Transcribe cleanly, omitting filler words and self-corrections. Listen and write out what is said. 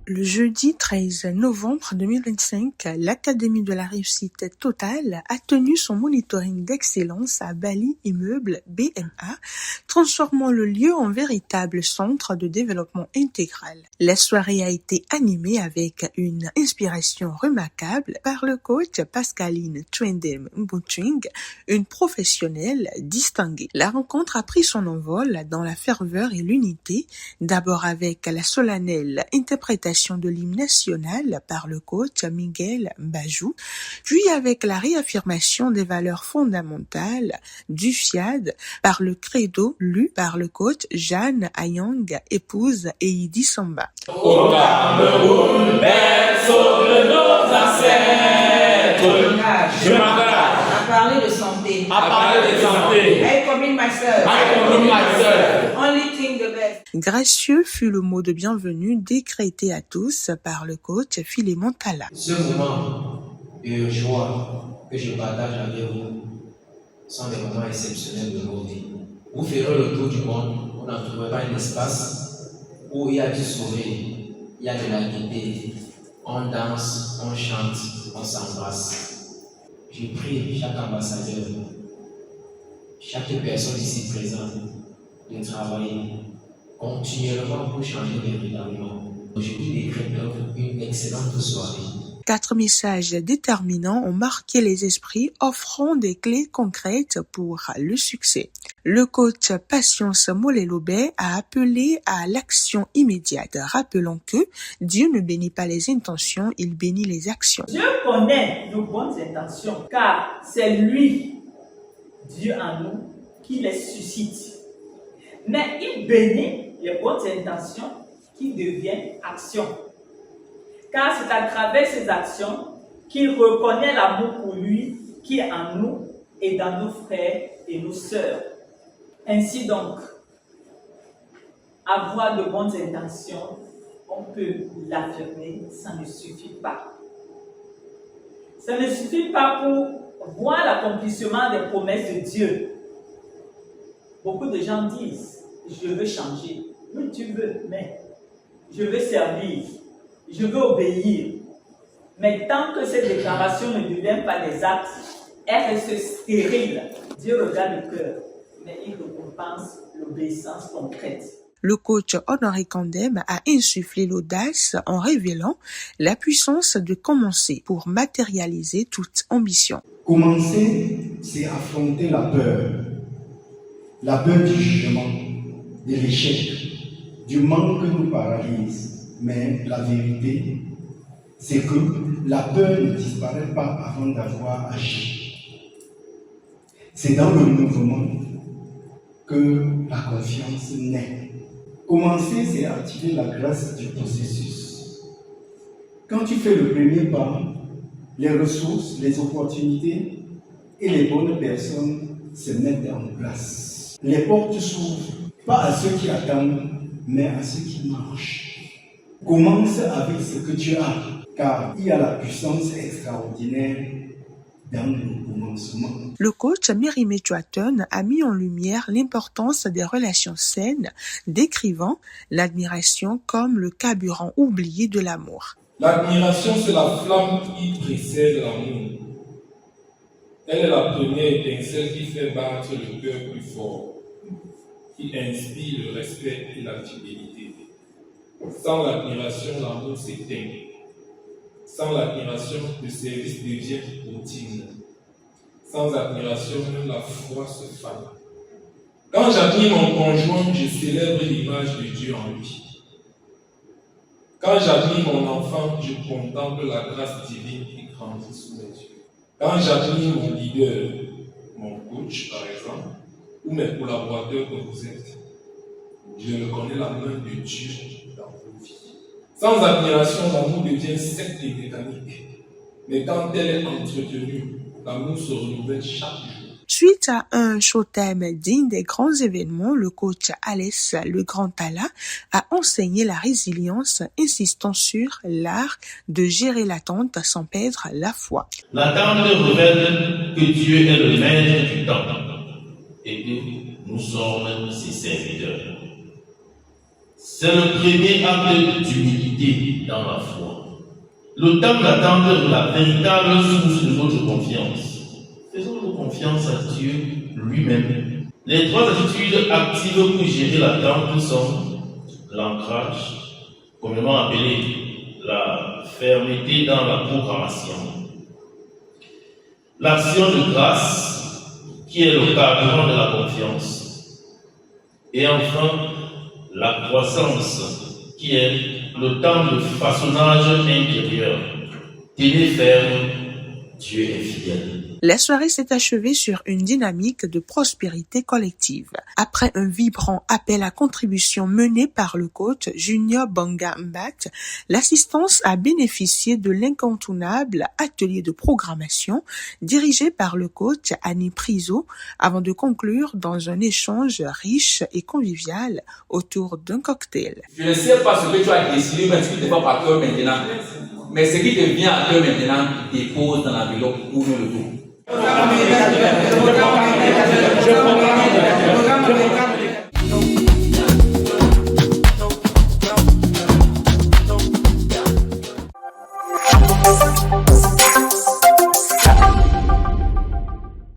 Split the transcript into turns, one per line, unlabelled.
Le jeudi 13 novembre 2025, l'Académie de la réussite totale a tenu son monitoring d'excellence à Bali Immeuble BMA, transformant le lieu en véritable centre de développement intégral. La soirée a été animée avec une inspiration remarquable par le coach Pascaline Twendem Mbuching, une professionnelle distinguée. La rencontre a pris son envol dans la ferveur et l'unité, d'abord avec la solennelle interprétation de l'hymne national par le coach Miguel Bajou, puis avec la réaffirmation des valeurs fondamentales du FIAD par le credo lu par le coach Jeanne Ayang, épouse Eidi Samba.
Au Cameroun, berceau de nos ancêtres, je m'engage
à parler de santé,
I commit myself,
only think the best.
Gracieux fut le mot de bienvenue décrété à tous par le coach Philémon Talla.
Ce moment de joie que je partage avec vous sont des moments exceptionnels de nos vies. Vous ferez le tour du monde, vous n'en trouverez pas un espace où il y a du sourire, il y a de la gaieté, on danse, on chante, on s'embrasse. Je prie chaque ambassadeur, chaque personne ici présente de travailler continuellement pour changer véritablement. Aujourd'hui, décrète une excellente soirée.
4 messages déterminants ont marqué les esprits, offrant des clés concrètes pour le succès. Le coach Patience Molelobé a appelé à l'action immédiate, rappelant que Dieu ne bénit pas les intentions, il bénit les actions.
Dieu connaît nos bonnes intentions, car c'est lui, Dieu en nous, qui les suscite. Mais il bénit les bonnes intentions qui deviennent actions. Car c'est à travers ces actions qu'il reconnaît l'amour pour lui qui est en nous et dans nos frères et nos sœurs. Ainsi donc, avoir de bonnes intentions, on peut l'affirmer, ça ne suffit pas. Ça ne suffit pas pour voir l'accomplissement des promesses de Dieu. Beaucoup de gens disent, je veux changer. Oui, tu veux, mais je veux servir. Je veux obéir. Mais tant que ces déclarations ne deviennent pas des actes, elles restent stériles. Dieu regarde le cœur, mais il récompense l'obéissance concrète.
Le coach Honoré Kandem a insufflé l'audace en révélant la puissance de commencer pour matérialiser toute ambition.
Commencer, c'est affronter la peur du jugement, de l'échec, du manque qui nous paralyse. Mais la vérité, c'est que la peur ne disparaît pas avant d'avoir agi. C'est dans le mouvement que la confiance naît. Commencer, c'est activer la grâce du processus. Quand tu fais le premier pas, les ressources, les opportunités et les bonnes personnes se mettent en place. Les portes s'ouvrent, pas à ceux qui attendent, mais à ceux qui marchent. Commence avec ce que tu as, car il y a la puissance extraordinaire dans le commencement.
Le coach Mérimée Chouaton a mis en lumière l'importance des relations saines, décrivant l'admiration comme le carburant oublié de l'amour.
L'admiration, c'est la flamme qui précède l'amour. Elle est la première étincelle qui fait battre le cœur plus fort, qui inspire le respect et la fidélité. Sans l'admiration, l'amour s'éteint. Sans l'admiration, le service devient routine. Sans admiration, même la foi se fane. Quand j'admire mon conjoint, je célèbre l'image de Dieu en lui. Quand j'admire mon enfant, je contemple la grâce divine qui grandit sous mes yeux. Quand j'admire mon leader, mon coach par exemple, ou mes collaborateurs que vous êtes, je reconnais la main de Dieu dans vos vies. Sans admiration, l'amour devient sec et mécanique. Mais quand elle est entretenue, l'amour se renouvelle chaque jour.
Suite à un showtime digne des grands événements, le coach Alès Le Grand Talla a enseigné la résilience, insistant sur l'art de gérer l'attente sans perdre la foi.
L'attente révèle que Dieu est le maître du temps et que nous sommes ses serviteurs. C'est le premier acte d'humilité dans la foi. Le temps d'attendre la véritable source de notre confiance. Faisons-nous confiance à Dieu lui-même. Les trois attitudes actives pour gérer l'attente sont l'ancrage, communément appelé la fermeté dans la programmation, l'action de grâce, qui est le carburant de la confiance, et enfin, la croissance, qui est le temps de façonnage intérieur. Tenez ferme, Dieu est fidèle.
La soirée s'est achevée sur une dynamique de prospérité collective. Après un vibrant appel à contribution mené par le coach Junior Banga Mbat, l'assistance a bénéficié de l'incontournable atelier de programmation dirigé par le coach Annie Priso avant de conclure dans un échange riche et convivial autour d'un cocktail.
Je ne sais pas ce que tu as décidé, mais ce qui te va par cœur maintenant. Mais ce qui te vient à cœur maintenant, dépose dans l'enveloppe, ouvre le tout.